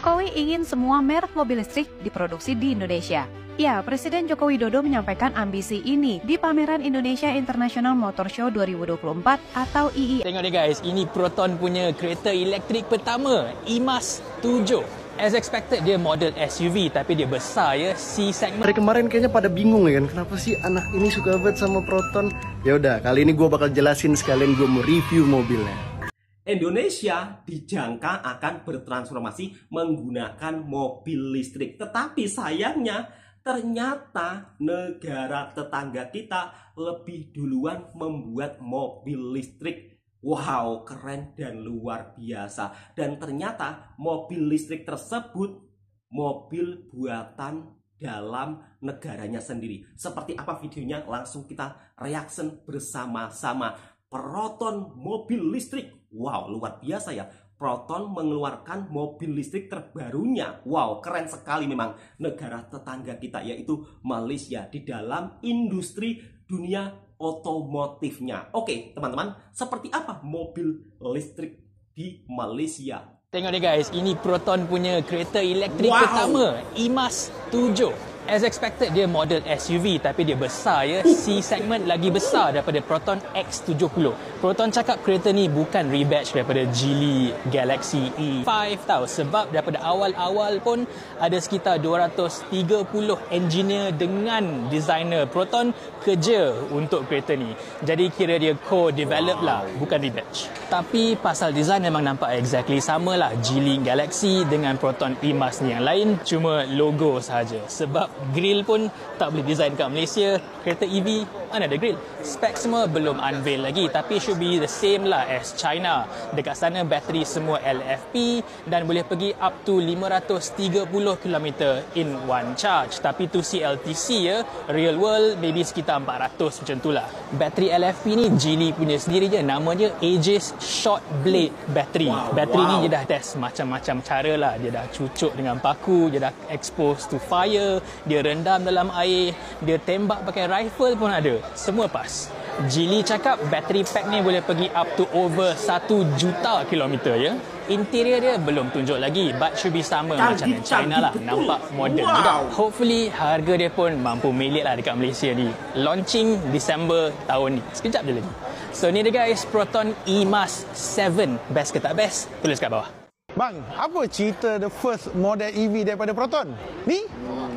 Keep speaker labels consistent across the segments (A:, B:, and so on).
A: Jokowi ingin semua merek mobil listrik diproduksi di Indonesia. Ya, Presiden Joko Widodo menyampaikan ambisi ini di pameran Indonesia International Motor Show 2024 atau II.
B: Tengok deh guys, ini Proton punya kereta elektrik pertama, IMAS 7. As expected, dia model SUV tapi dia besar ya, C segment.
C: Dari kemarin kayaknya pada bingung ya kan, kenapa sih anak ini suka banget sama Proton? Ya udah, kali ini gue bakal jelasin sekalian gue mau review mobilnya.
D: Indonesia dijangka akan bertransformasi menggunakan mobil listrik. Tetapi sayangnya ternyata negara tetangga kita lebih duluan membuat mobil listrik. Wow, keren dan luar biasa. Dan ternyata mobil listrik tersebut mobil buatan dalam negaranya sendiri. Seperti apa videonya? Langsung kita reaction bersama-sama. Proton mobil listrik. Wow, luar biasa ya. Proton mengeluarkan mobil listrik terbarunya. Wow, keren sekali memang negara tetangga kita, yaitu Malaysia, di dalam industri dunia otomotifnya. Oke, teman-teman, seperti apa mobil listrik di Malaysia?
B: Tengok deh guys, ini Proton punya kereta elektrik pertama, IMAS 7. As expected, dia model SUV tapi dia besar ya, C segment lagi besar daripada Proton X70. Proton cakap kereta ni bukan rebatch daripada Geely Galaxy E5 tau, sebab daripada awal-awal pun ada sekitar 230 engineer dengan designer Proton kerja untuk kereta ni. Jadi kira dia co-develop lah, bukan rebatch. Tapi pasal design memang nampak exactly sama lah Geely Galaxy dengan Proton IMAS ni. Yang lain cuma logo sahaja, sebab grill pun tak boleh design kat Malaysia. Kereta EV mana ada grill. Spek semua belum unveil lagi, tapi should be the same lah as China. Dekat sana bateri semua LFP dan boleh pergi up to 530 km in one charge. Tapi tu CLTC ya, real world maybe sekitar 400 macam tu lah. Bateri LFP ni Geely punya sendiri je, nama dia Aegis Short Blade Battery. Bateri ni dia dah test macam-macam cara lah. Dia dah cucuk dengan paku, dia dah expose to fire, dia rendam dalam air, dia tembak pakai rifle pun ada. Semua pas. Geely cakap bateri pack ni boleh pergi up to over 1 juta kilometer ya. Interior dia belum tunjuk lagi, but should be sama macam yang China lah. Nampak modern juga. Hopefully harga dia pun mampu milik lah dekat Malaysia ni. Launching Disember tahun ni. Sekejap je lagi. So ni dia guys, Proton IMAS 7. Best ke tak best? Tulis kat bawah.
E: Bang, apa cerita the first model EV daripada Proton? Ni?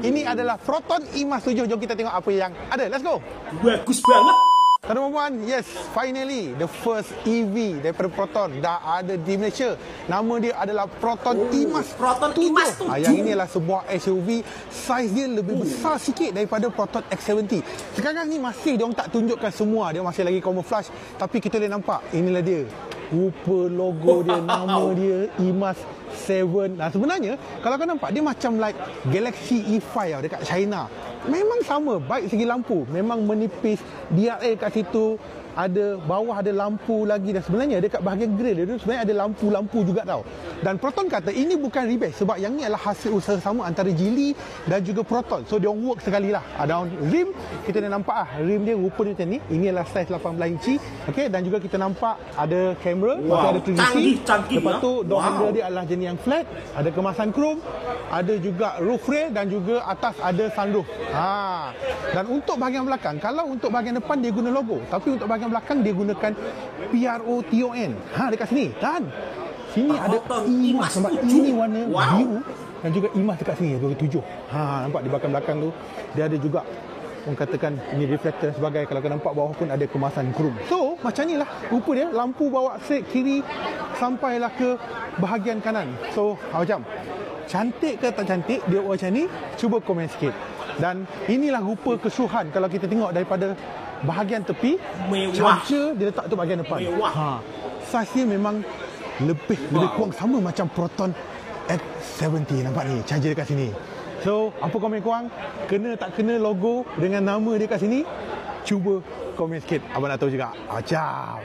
E: Ini adalah Proton IMAS 7. Jom kita tengok apa yang ada. Let's go.
D: Bagus banget.
E: Tuan-tuan puan, yes, finally the first EV daripada Proton dah ada di Malaysia. Nama dia adalah Proton IMAS.
D: Proton IMAS 7.
E: Yang ini adalah sebuah SUV, saiz dia lebih besar sikit daripada Proton X70. Sekarang ni masih dia orang tak tunjukkan semua, dia masih lagi camouflage, tapi kita boleh nampak inilah dia. Rupa logo dia, nama dia IMAS 7. Nah, sebenarnya kalau kau nampak dia macam like Galaxy E5 dekat China. Memang sama, baik segi lampu, memang menipis, DRL kat situ, ada bawah ada lampu lagi, dan sebenarnya dekat bahagian grill dia tu sebenarnya ada lampu-lampu juga tau. Dan Proton kata ini bukan rebatch sebab yang ni adalah hasil usaha sama antara Geely dan juga Proton. So dia orang work sekali lah. Ada rim, kita dah nampak lah rim dia rupa dia macam ni. Ini adalah saiz 18 inci. Okey, dan juga kita nampak ada kamera, ada 360. Lepas tu door handle dia adalah jenis yang flat, ada kemasan chrome, ada juga roof rail dan juga atas ada sunroof. Dan untuk bahagian belakang, kalau untuk bahagian depan dia guna logo, tapi untuk bahagian belakang dia gunakan PROTON. Dekat sini. Dan sini ada IMAS, sebab ini warna biru dan juga IMAS dekat sini 27. Nampak di belakang tu dia ada juga orang katakan ini reflektor dan sebagainya. Kalau kau nampak bawah pun ada kemasan chrome. So macam inilah rupa dia, lampu bawa straight kiri sampailah ke bahagian kanan. So macam cantik ke tak cantik dia macam ni? Cuba komen sikit. Dan inilah rupa keseluruhan kalau kita tengok daripada bahagian tepi. Charger dia letak tu bahagian depan. Saiz dia memang lebih kurang sama macam Proton X70. Nampak ni charger dekat sini. So apa komen korang? Kena tak kena logo dengan nama dia kat sini? Cuba komen sikit. Abang nak tahu juga. Macam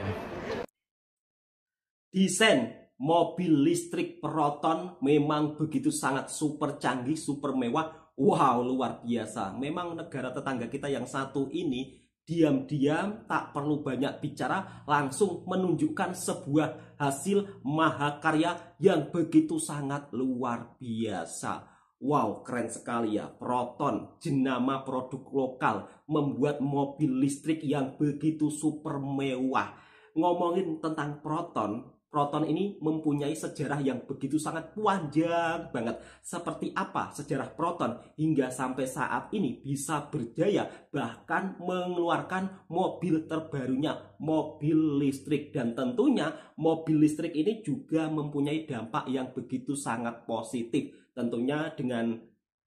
D: Desain mobil listrik Proton memang begitu sangat super canggih, super mewah. Wow, luar biasa. Memang negara tetangga kita yang satu ini diam-diam tak perlu banyak bicara, langsung menunjukkan sebuah hasil mahakarya yang begitu sangat luar biasa. Wow, keren sekali ya. Proton, jenama produk lokal, membuat mobil listrik yang begitu super mewah. Ngomongin tentang Proton ini mempunyai sejarah yang begitu sangat panjang banget. Seperti apa sejarah Proton hingga sampai saat ini bisa berjaya bahkan mengeluarkan mobil terbarunya, mobil listrik. Dan tentunya mobil listrik ini juga mempunyai dampak yang begitu sangat positif. Tentunya dengan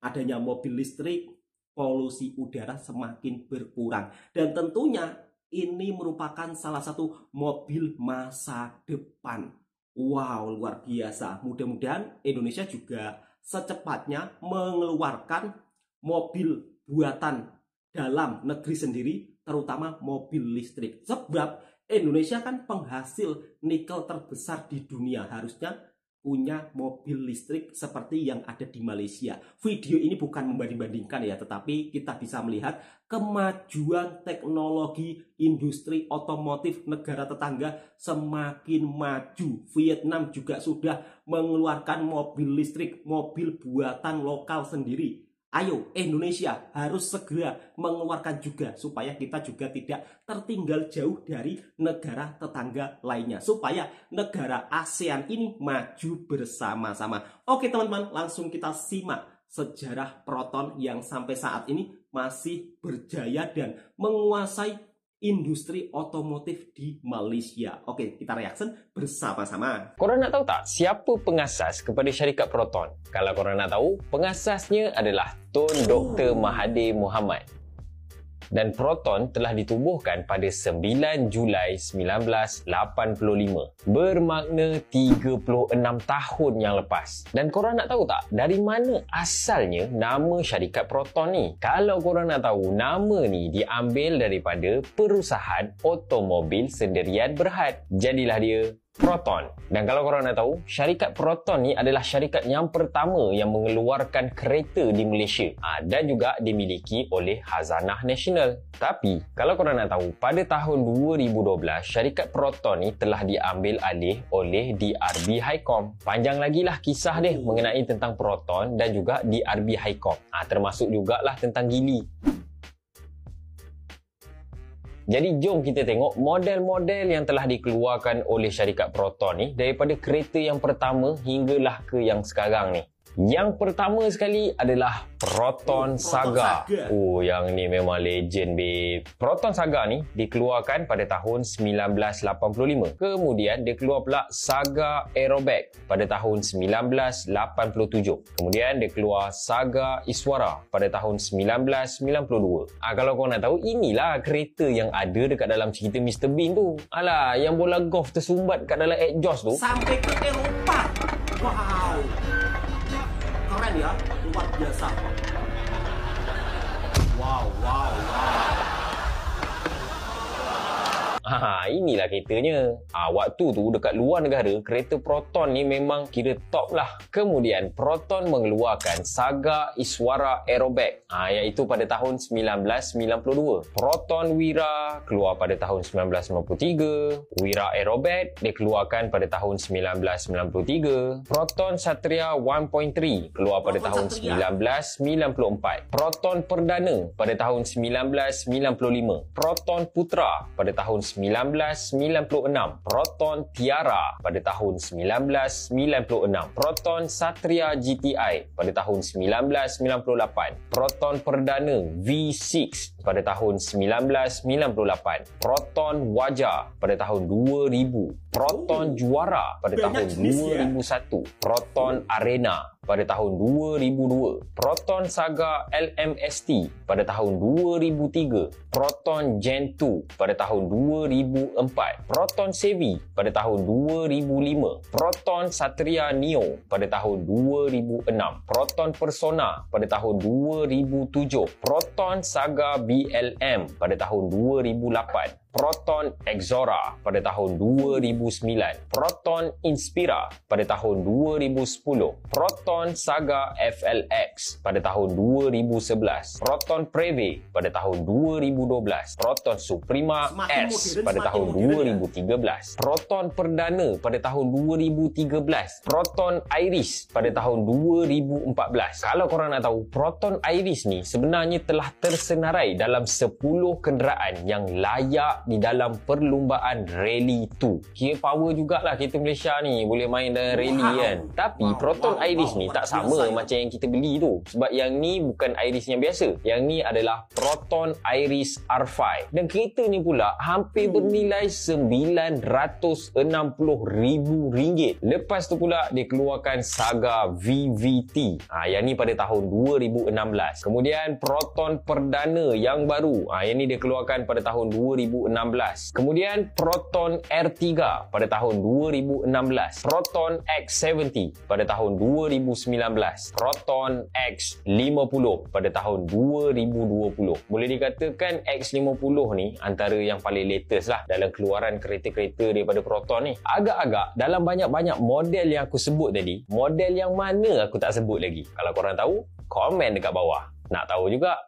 D: adanya mobil listrik, polusi udara semakin berkurang. Dan tentunya ini merupakan salah satu mobil masa depan. Wow, luar biasa. Mudah-mudahan Indonesia juga secepatnya mengeluarkan mobil buatan dalam negeri sendiri, terutama mobil listrik. Sebab Indonesia kan penghasil nikel terbesar di dunia. Harusnya punya mobil listrik seperti yang ada di Malaysia. Video ini bukan membanding-bandingkan ya, tetapi kita bisa melihat kemajuan teknologi industri otomotif negara tetangga semakin maju. Vietnam juga sudah mengeluarkan mobil listrik, mobil buatan lokal sendiri. Ayo, Indonesia harus segera mengeluarkan juga supaya kita juga tidak tertinggal jauh dari negara tetangga lainnya. Supaya negara ASEAN ini maju bersama-sama. Oke teman-teman, langsung kita simak sejarah Proton yang sampai saat ini masih berjaya dan menguasai industri otomotif di Malaysia. Oke, kita reaction bersama-sama.
F: Korang nak tahu tak siapa pengasas kepada syarikat Proton? Kalau korang nak tahu, pengasasnya adalah Tun Dr. Mahathir Mohamad. Dan Proton telah ditubuhkan pada 9 Julai 1985. Bermakna 36 tahun yang lepas. Dan korang nak tahu tak dari mana asalnya nama syarikat Proton ni? Kalau korang nak tahu, nama ni diambil daripada perusahaan automobil sendirian Berhad. Jadilah dia Proton. Dan kalau korang nak tahu, syarikat Proton ni adalah syarikat yang pertama yang mengeluarkan kereta di Malaysia dan juga dimiliki oleh Khazanah Nasional. Tapi kalau korang nak tahu, pada tahun 2012 syarikat Proton ni telah diambil alih oleh DRB Highcom. Panjang lagi lah kisah dia mengenai tentang Proton dan juga DRB Highcom. Termasuk jugalah tentang Geely. Jadi jom kita tengok model-model yang telah dikeluarkan oleh syarikat Proton ni daripada kereta yang pertama hinggalah ke yang sekarang ni. Yang pertama sekali adalah Proton Saga. Yang ni memang legend, babe. Proton Saga ni dikeluarkan pada tahun 1985. Kemudian dia keluar pula Saga Aerobac pada tahun 1987. Kemudian dia keluar Saga Iswara pada tahun 1992. Kalau kau nak tahu, inilah kereta yang ada dekat dalam cerita Mr. Bean tu. Alah, yang bola golf tersumbat kat dalam exhaust tu.
D: Sampai ke Eropah. Wow. Keren ya, luar biasa. Wow.
F: Inilah keretanya. Waktu tu dekat luar negara, kereta Proton ni memang kira top lah. Kemudian Proton mengeluarkan Saga Iswara Aerobac, iaitu pada tahun 1992. Proton Wira keluar pada tahun 1993. Wira Aerobac dikeluarkan pada tahun 1993. Proton Satria 1.3 keluar pada tahun 1994. Proton Perdana pada tahun 1995. Proton Putra pada tahun 1996. Proton Tiara pada tahun 1996. Proton Satria GTI pada tahun 1998. Proton Perdana V6 pada tahun 1998. Proton Wajah pada tahun 2000. Proton Juara pada tahun 2001. Proton Arena pada tahun 2002. Proton Saga LMST pada tahun 2003. Proton Gen 2 pada tahun 2004. Proton Sevi pada tahun 2005. Proton Satria Neo pada tahun 2006. Proton Persona pada tahun 2007. Proton Saga BLM pada tahun 2008. Proton Exora pada tahun 2009, Proton Inspira pada tahun 2010, Proton Saga FLX pada tahun 2011, Proton Preve pada tahun 2012, Proton Suprema S pada tahun 2013, Proton Perdana pada tahun 2013, Proton Iris pada tahun 2014. Kalau korang nak tahu, Proton Iris ni sebenarnya telah tersenarai dalam 10 kenderaan yang layak di dalam perlumbaan Rally 2. Kira power jugalah kita Malaysia ni boleh main dalam rally kan. Tapi Proton Iris ni tak sama macam yang kita beli tu. Sebab yang ni bukan Iris yang biasa. Yang ni adalah Proton Iris R5. Dan kereta ni pula hampir bernilai RM960,000. Lepas tu pula dia keluarkan Saga VVT. Yang ni pada tahun 2016. Kemudian Proton Perdana yang baru. Yang ni dia keluarkan pada tahun 2016. Kemudian Proton R3 pada tahun 2016. Proton X70 pada tahun 2019. Proton X50 pada tahun 2020. Boleh dikatakan X50 ni antara yang paling latest lah dalam keluaran kereta-kereta daripada Proton ni. Agak-agak dalam banyak-banyak model yang aku sebut tadi, model yang mana aku tak sebut lagi? Kalau korang tahu, komen dekat bawah. Nak tahu juga.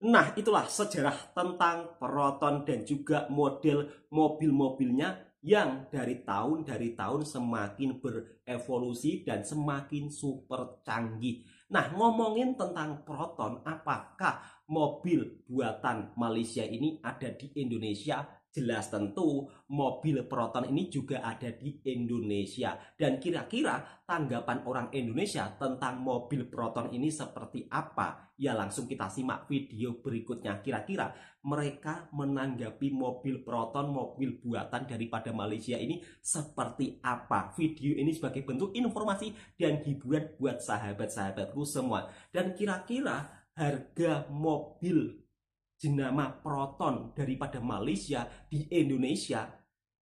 D: Nah, itulah sejarah tentang Proton dan juga model mobil-mobilnya yang dari tahun semakin berevolusi dan semakin super canggih. Nah, ngomongin tentang Proton, apakah mobil buatan Malaysia ini ada di Indonesia? Jelas tentu mobil Proton ini juga ada di Indonesia. Dan kira-kira tanggapan orang Indonesia tentang mobil Proton ini seperti apa? Ya langsung kita simak video berikutnya. Kira-kira mereka menanggapi mobil Proton, mobil buatan daripada Malaysia ini seperti apa? Video ini sebagai bentuk informasi dan hiburan buat sahabat-sahabatku semua. Dan kira-kira harga mobil jenama Proton daripada Malaysia di Indonesia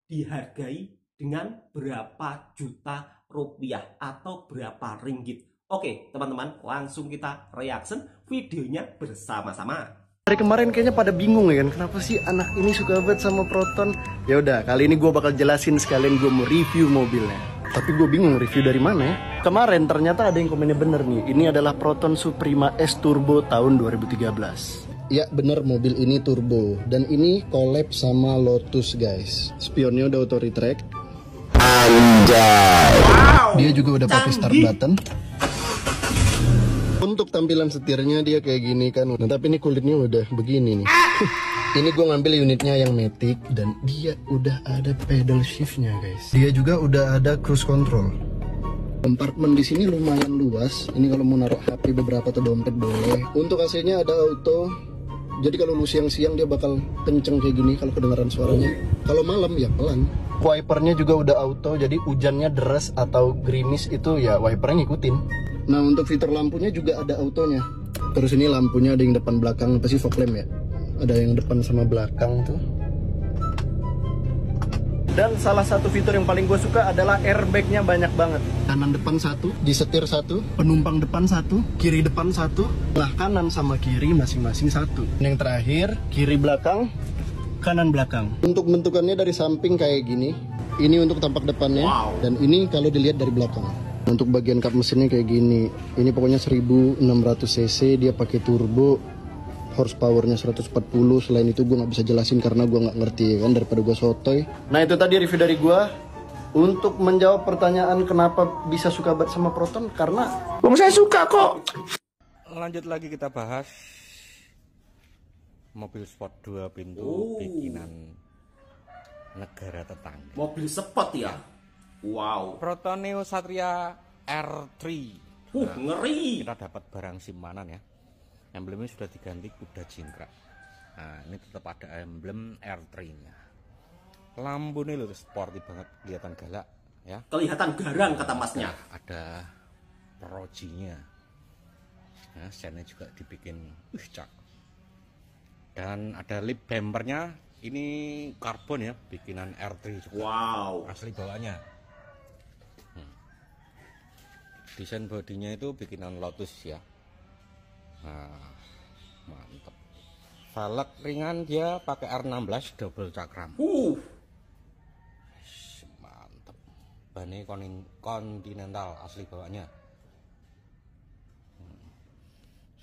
D: dihargai dengan berapa juta rupiah atau berapa ringgit. Oke teman-teman, langsung kita reaction videonya bersama-sama.
C: Dari kemarin kayaknya pada bingung ya kan, kenapa sih anak ini suka banget sama Proton? Ya udah, kali ini gue bakal jelasin sekalian gue mau review mobilnya. Tapi gue bingung review dari mana ya. Kemarin ternyata ada yang komennya bener nih. Ini adalah Proton Suprema S Turbo tahun 2013. Ya bener, mobil ini turbo. Dan ini collab sama Lotus guys. Spionnya udah auto retract.
F: Anjay.
D: Wow,
C: dia juga udah pakai start
D: canggih.
C: button. Untuk tampilan setirnya dia kayak gini kan. Nah tapi ini kulitnya udah begini nih. Ini gue ngambil unitnya yang Matic. Dan dia udah ada pedal shiftnya guys. Dia juga udah ada cruise control. Kompartemen di sini lumayan luas. Ini kalau mau naruh HP beberapa atau dompet boleh. Untuk AC-nya ada auto. Jadi kalau lu siang-siang dia bakal kenceng kayak gini kalau kedengaran suaranya. Kalau malam ya pelan. Wipernya juga udah auto, jadi hujannya deras atau gerimis itu ya wipernya ngikutin. Nah untuk fitur lampunya juga ada autonya. Terus ini lampunya ada yang depan belakang, apa sih fog lamp ya? Ada yang depan sama belakang tuh. Dan salah satu fitur yang paling gue suka adalah airbagnya banyak banget. Kanan depan satu, di setir satu, penumpang depan satu, kiri depan satu. Nah kanan sama kiri masing-masing satu. Yang terakhir kiri belakang, kanan belakang. Untuk bentukannya dari samping kayak gini. Ini untuk tampak depannya. Wow. Dan ini kalau dilihat dari belakang. Untuk bagian kap mesinnya kayak gini. Ini pokoknya 1600 cc, dia pakai turbo. Horsepowernya 140. Selain itu gue nggak bisa jelasin karena gue nggak ngerti kan, daripada gue sotoy. Nah itu tadi review dari gue. Untuk menjawab pertanyaan kenapa bisa suka banget sama Proton, karena saya suka kok.
G: Lanjut lagi kita bahas mobil sport 2 pintu bikinan negara tetangga.
D: Mobil sport ya? Wow.
G: Proton Neo Satria R3.
D: Ngeri.
G: Kita dapat barang simpanan ya. Emblemnya sudah diganti kuda jingkrak. Nah ini tetap ada emblem R3 nya. Lampu ini loh sporty banget, kelihatan galak ya.
D: Kelihatan garang kata masnya.
G: Ada projinya. Nah sennya juga dibikin cak. Dan ada lip bumpernya, ini karbon ya, bikinan R3 juga.
D: Wow.
G: Asli bawaannya. Desain bodinya itu bikinan Lotus ya. Nah, mantap. Velg ringan, dia pakai R16 double cakram. Mantep. Bannya Continental asli bawaannya.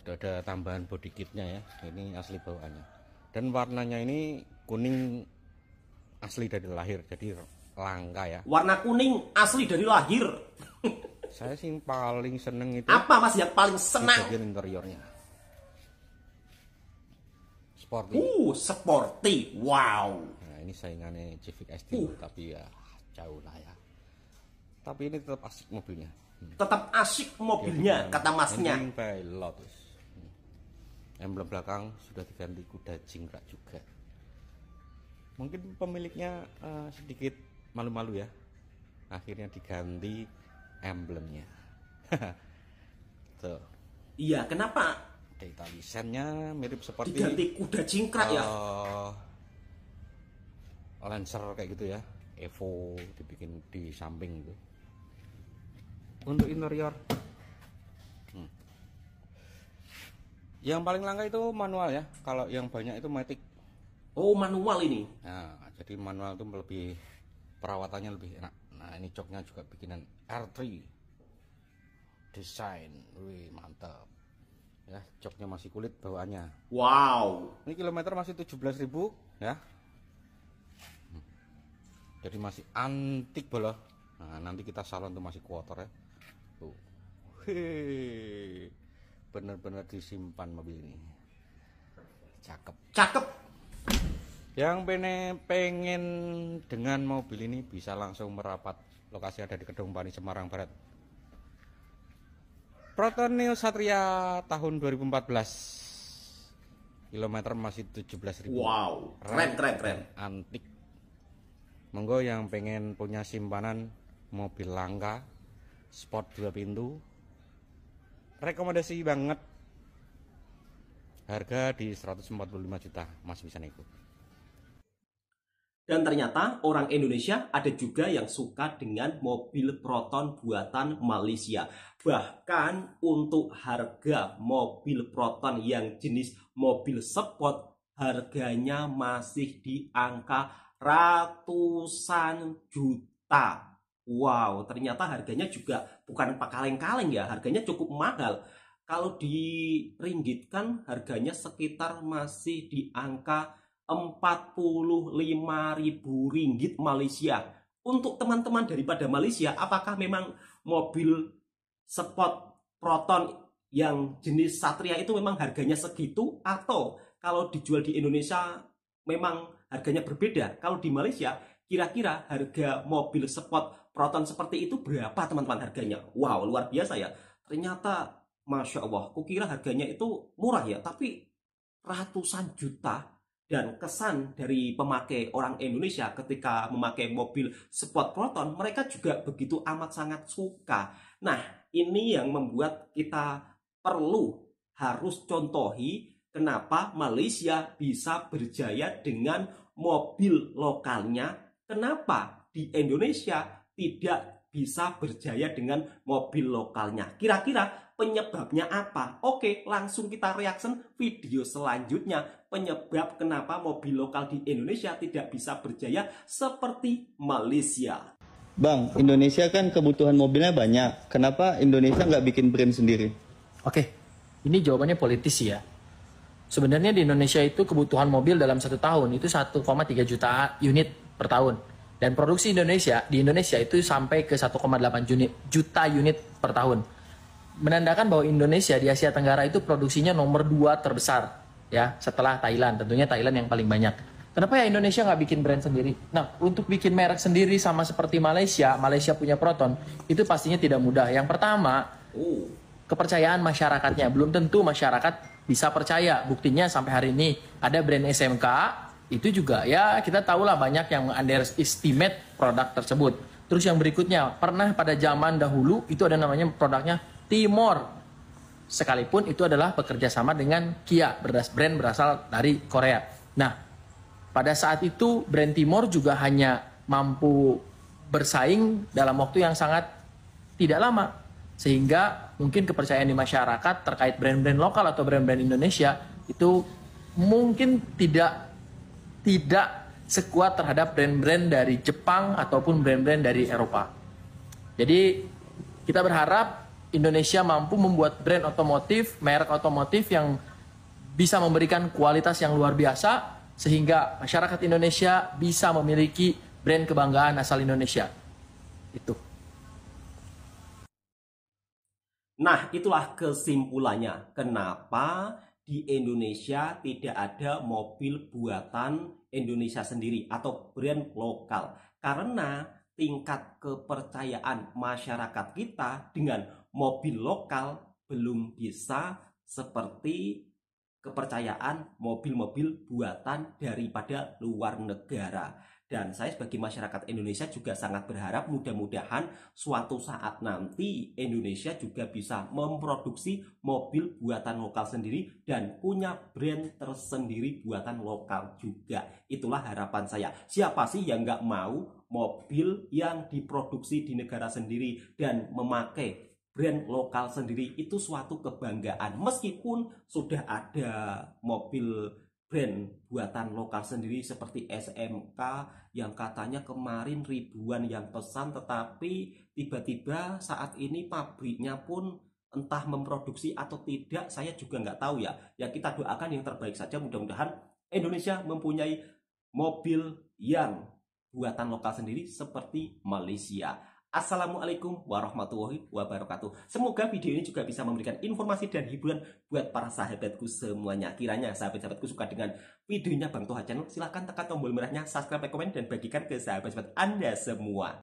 G: Sudah ada tambahan body kitnya ya. Ini asli bawaannya. Dan warnanya ini kuning asli dari lahir, jadi langka ya.
D: Warna kuning asli dari lahir.
G: Saya sih paling seneng itu.
D: Apa Mas yang paling senang?
G: Bagian interiornya. Sporty.
D: Sporty. Wow.
G: Nah, ini saingannya Civic ST, tapi ya jauh lah ya. Tapi ini tetap asik mobilnya.
D: Tetap asik mobilnya, kata Masnya.
G: By Lotus. Emblem belakang sudah diganti kuda jingkrak juga. Mungkin pemiliknya sedikit malu-malu ya. Akhirnya diganti emblemnya. Tuh.
D: Iya, kenapa?
G: Data lisennya mirip seperti
D: diganti kuda jingkrak ya.
G: Lancer kayak gitu ya. Evo dibikin di samping gitu. Untuk interior. Yang paling langka itu manual ya. Kalau yang banyak itu matic.
D: Oh, manual ini.
G: Nah, jadi manual itu lebih perawatannya lebih enak. Nah, ini joknya juga bikinan R3 desain. Wih, mantap. Ya, joknya masih kulit bawaannya.
D: Wow.
G: Ini kilometer masih 17.000 ya. Jadi masih antik bolo. Nah, nanti kita salon tuh masih kotor ya. Tuh. Bener-bener disimpan mobil ini. Cakep.
D: Cakep.
G: Yang pengen dengan mobil ini bisa langsung merapat. Lokasi ada di Kedung Pani, Semarang Barat. Proton Neo Satria tahun 2014. Kilometer masih 17.000.
D: Wow. Keren.
G: Antik. Monggo yang pengen punya simpanan mobil langka, sport 2 pintu. Rekomendasi banget. Harga di 145 juta, Mas bisa nego.
D: Dan ternyata orang Indonesia ada juga yang suka dengan mobil Proton buatan Malaysia. Bahkan untuk harga mobil Proton yang jenis mobil sport, harganya masih di angka ratusan juta. Wow, ternyata harganya juga bukan kaleng-kaleng ya, harganya cukup mahal. Kalau diringgitkan harganya sekitar masih di angka 45.000 ringgit Malaysia. Untuk teman-teman daripada Malaysia, apakah memang mobil sport Proton yang jenis Satria itu memang harganya segitu, atau kalau dijual di Indonesia memang harganya berbeda? Kalau di Malaysia, kira-kira harga mobil sport Proton seperti itu berapa teman-teman harganya? Wow, luar biasa ya. Ternyata Masya Allah, kukira harganya itu murah ya, tapi ratusan juta. Dan kesan dari pemakai orang Indonesia ketika memakai mobil sport Proton, mereka juga begitu amat sangat suka. Nah, ini yang membuat kita harus contohi kenapa Malaysia bisa berjaya dengan mobil lokalnya, kenapa di Indonesia tidak bisa berjaya dengan mobil lokalnya. Kira-kira penyebabnya apa? Oke, langsung kita reaction video selanjutnya. Penyebab kenapa mobil lokal di Indonesia tidak bisa berjaya seperti Malaysia.
H: Bang, Indonesia kan kebutuhan mobilnya banyak. Kenapa Indonesia nggak bikin brand sendiri?
I: Oke, ini jawabannya politis ya. Sebenarnya di Indonesia itu kebutuhan mobil dalam 1 tahun itu 1,3 juta unit per tahun. Dan produksi Indonesia di Indonesia itu sampai ke 1,8 juta unit per tahun. Menandakan bahwa Indonesia di Asia Tenggara itu produksinya nomor 2 terbesar ya, setelah Thailand. Tentunya Thailand yang paling banyak. Kenapa ya Indonesia nggak bikin brand sendiri? Nah, untuk bikin merek sendiri sama seperti Malaysia punya Proton, itu pastinya tidak mudah. Yang pertama, kepercayaan masyarakatnya. Belum tentu masyarakat bisa percaya. Buktinya sampai hari ini ada brand SMK, itu juga ya kita tahulah banyak yang underestimate produk tersebut. Terus yang berikutnya, pernah pada zaman dahulu itu ada namanya produknya Timor. Sekalipun itu adalah bekerja sama dengan Kia, brand berasal dari Korea. Nah, pada saat itu brand Timor juga hanya mampu bersaing dalam waktu yang sangat tidak lama. Sehingga mungkin kepercayaan di masyarakat terkait brand-brand lokal atau brand-brand Indonesia itu mungkin tidak sekuat terhadap brand-brand dari Jepang ataupun brand-brand dari Eropa. Jadi kita berharap Indonesia mampu membuat brand otomotif, merek otomotif yang bisa memberikan kualitas yang luar biasa sehingga masyarakat Indonesia bisa memiliki brand kebanggaan asal Indonesia. Itu.
D: Nah, itulah kesimpulannya. Kenapa di Indonesia tidak ada mobil buatan Indonesia sendiri atau brand lokal? Karena tingkat kepercayaan masyarakat kita dengan mobil lokal belum bisa seperti kepercayaan mobil-mobil buatan daripada luar negara. Dan saya sebagai masyarakat Indonesia juga sangat berharap mudah-mudahan suatu saat nanti Indonesia juga bisa memproduksi mobil buatan lokal sendiri dan punya brand tersendiri buatan lokal juga. Itulah harapan saya. Siapa sih yang nggak mau mobil yang diproduksi di negara sendiri dan memakai brand lokal sendiri? Itu suatu kebanggaan. Meskipun sudah ada mobil brand buatan lokal sendiri seperti SMK yang katanya kemarin ribuan yang pesan, tetapi tiba-tiba saat ini pabriknya pun entah memproduksi atau tidak, saya juga nggak tahu ya. Ya kita doakan yang terbaik saja, mudah-mudahan Indonesia mempunyai mobil yang buatan lokal sendiri seperti Malaysia. Assalamualaikum warahmatullahi wabarakatuh. Semoga video ini juga bisa memberikan informasi dan hiburan buat para sahabatku semuanya. Kiranya sahabat-sahabatku suka dengan videonya Bang Toha Channel, silahkan tekan tombol merahnya, subscribe, komen, dan bagikan ke sahabat-sahabat Anda semua.